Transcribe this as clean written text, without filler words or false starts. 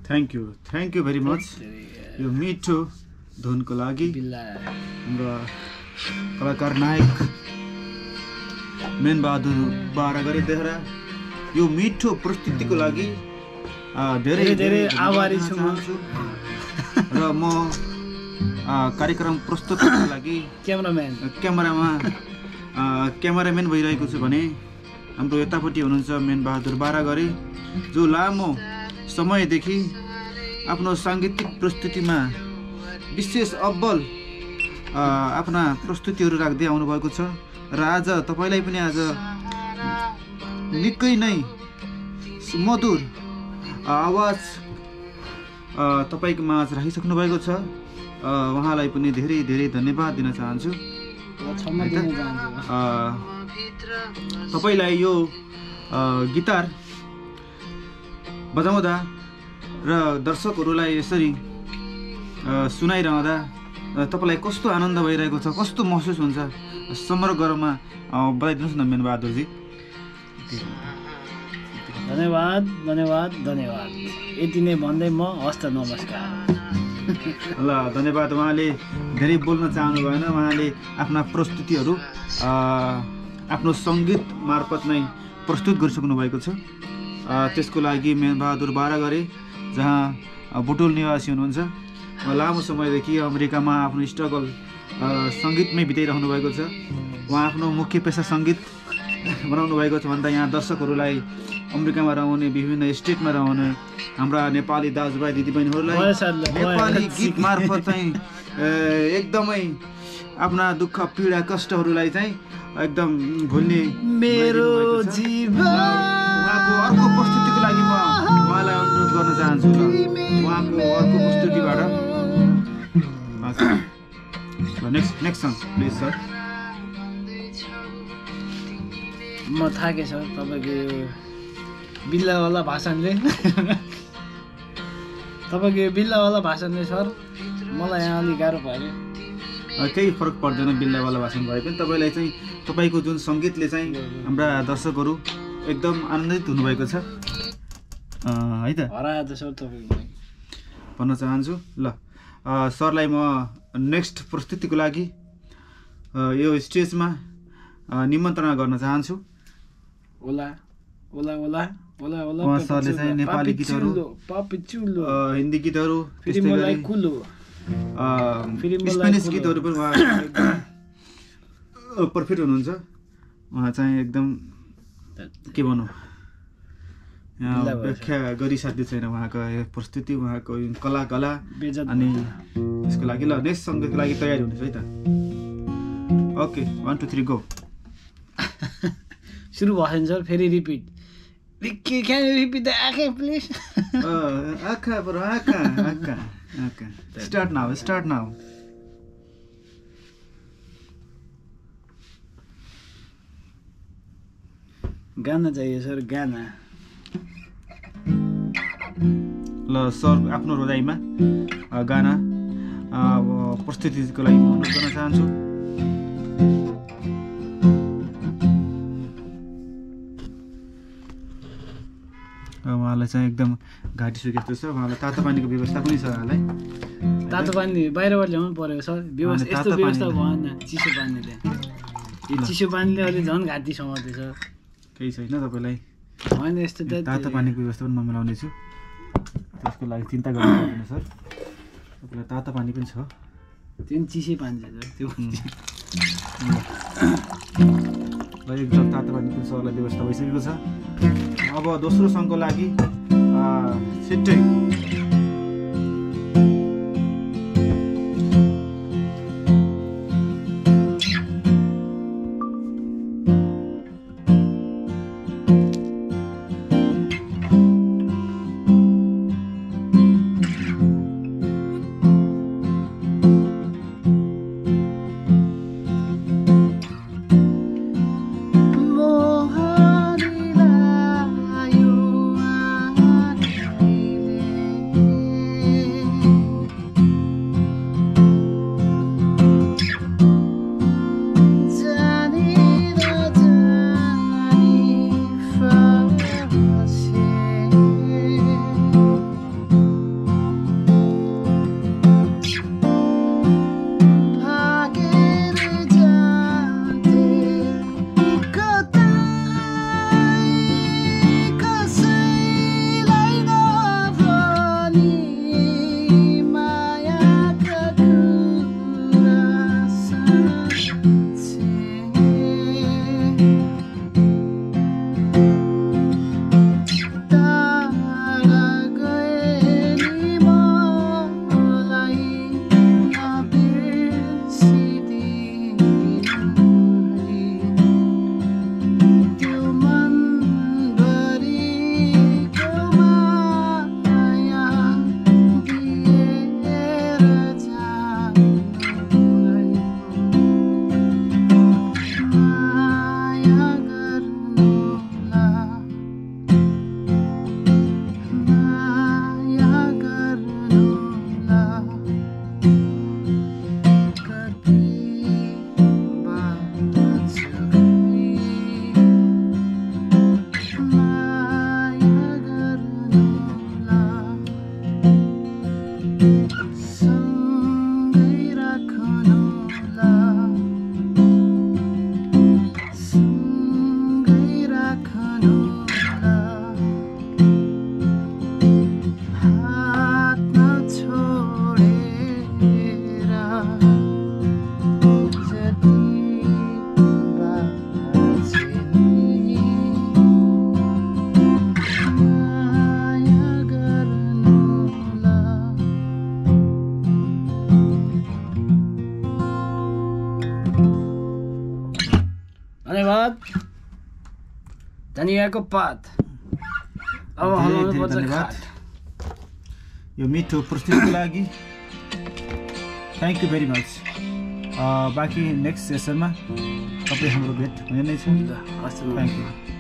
thank you very much यो मिठो धुनको लागि हाम्रो कलाकार नायक मेन बहादुर बारागरे देहरा यो मिठो प्रस्तुतिको लागि धेरै धेरै आभारी छु र म कार्यक्रम प्रस्तुत गर्नको लागि क्यामेराम्यान भइरहेको छु भने हाम्रो यतापट्टि हुनुहुन्छ मेन बहादुर बारागरे जो लामो समयदेखि आफ्नो साङ्गीतिक प्रस्तुतिमा विशेष अब्बल आफ्ना प्रस्तुतिहरू राख्दै आउनुभएको छ र आज तपाईँलाई पनि आज निकै नै मधुर आवाज तपाईँको माझ राखिसक्नु भएको छ उहाँलाई पनि धेरै धेरै धन्यवाद दिन चाहन्छु तपाईँलाई यो गिटार बजाउँदा र दर्शकहरूलाई यसरी सुनाइरहँदा तपाईँलाई कस्तो आनन्द भइरहेको छ कस्तो महसुस हुन्छ समग्रमा बताइदिनुहोस् न मेन बहादुरजी धन्यवाद धन्यवाद धन्यवाद यति नै भन्दै म हस्त नमस्कार ल धन्यवाद उहाँले धेरै बोल्न चाहनु भएन उहाँले आफ्ना प्रस्तुतिहरू आफ्नो सङ्गीत मार्फत नै प्रस्तुत गरिसक्नु भएको छ त्यसको लागि मेन बहादुर बारागरे जहाँ बुटोल निवासी हुनुहुन्छ लामो समयदेखि अमेरिकामा आफ्नो स्ट्रगल सङ्गीतमै बिताइरहनु भएको छ उहाँ आफ्नो मुख्य पेसा सङ्गीत बनाउनु भएको छ भन्दा यहाँ दर्शकहरूलाई अमेरिकामा रहने विभिन्न स्टेटमा रहने हाम्रा नेपाली दाजुभाइ दिदीबहिनीहरूलाई नेपाली गीत मार्फत चाहिँ एकदमै आफ्ना दुःख पीडा कष्टहरूलाई चाहिँ एकदम भुल्ने मेरो जीवन उहाँको अर्को प्रस्तुतिको लागि म उहाँलाई अनुरोध गर्न चाहन्छु उहाँको अर्को प्रस्तुतिबाट नेक्स्ट सङ प्लिज सर म थाकेँ सर तपाईँको यो बिल्लावाला भाषणले तपाईँको यो बिल्लावाला भाषणले सर मलाई यहाँ अलिक गाह्रो पऱ्यो केही फरक पर्दैन बिल्लावाला भाषण भए पनि तपाईँलाई चाहिँ तपाईँको जुन सङ्गीतले चाहिँ हाम्रा दर्शकहरू एकदम आनन्दित हुनुभएको छ है त हराएर सर तपाईँको भन्न चाहन्छु ल सरलाई म नेक्स्ट प्रस्तुतिको लागि यो स्टेजमा निमन्त्रणा गर्न चाहन्छु ओला ओला ओला ओला ओला उहाँ सरले चाहिँ नेपाली गीतहरू हिन्दी गीतहरू स्पेनिस गीतहरू पनि उहाँ पर्फेक्ट हुनुहुन्छ उहाँ चाहिँ एकदम के भनौँ व्याख्या गरिसाध्य छैन उहाँको प्रस्तुति उहाँको कला अनि त्यसको लागि ल नेक्स्ट सङ्गीतको लागि तयारी हुनेछ है त ओके 1 2 3 गो सुरु भयो सर फेरि repeat can you repeat the आँखा प्लिज आँखा ब्रो आँखा स्टार्ट नाउ गाना चाहिए सर गाना ल सर आफ्नो रोजाइमा गाना प्रस्तुतिको लागि म अनुरोध गर्न चाहन्छु उहाँलाई चाहिँ एकदम घाँटी सुकेको छ उहाँलाई तातो पानीको व्यवस्था पनि छ उहाँलाई तातो पानी बाहिरबाट ल्याउनु पऱ्यो सर व्यवस्था यस्तो व्यवस्था भएन चिसो पानीले यो चिसो पानीले अलि झन् घाँटी समाउँदैछ केही छैन तपाईँलाई होइन यस्तो तातो पानीको व्यवस्था पनि म मिलाउनेछु त्यसको लागि चिन्ता गर्नु पर्दैन सर तपाईँलाई तातो पानी पनि छ त्यो चिसै पानी छ त्यो ल एकदम तातो पानी पनि सरलाई व्यवस्था भइसकेको छ अब दोस्रो सङ्घको लागि छिट्टै धनियाँको पात अब हलाउनु पर्छ धन्यवाद खाट यो मिठो प्रस्तुतिको लागि थ्याङ्क यू भेरी मच बाँकी नेक्स्ट सेसनमा तपाईँ हाम्रो भेट हुने नै छ हस् थ्याङ्क यू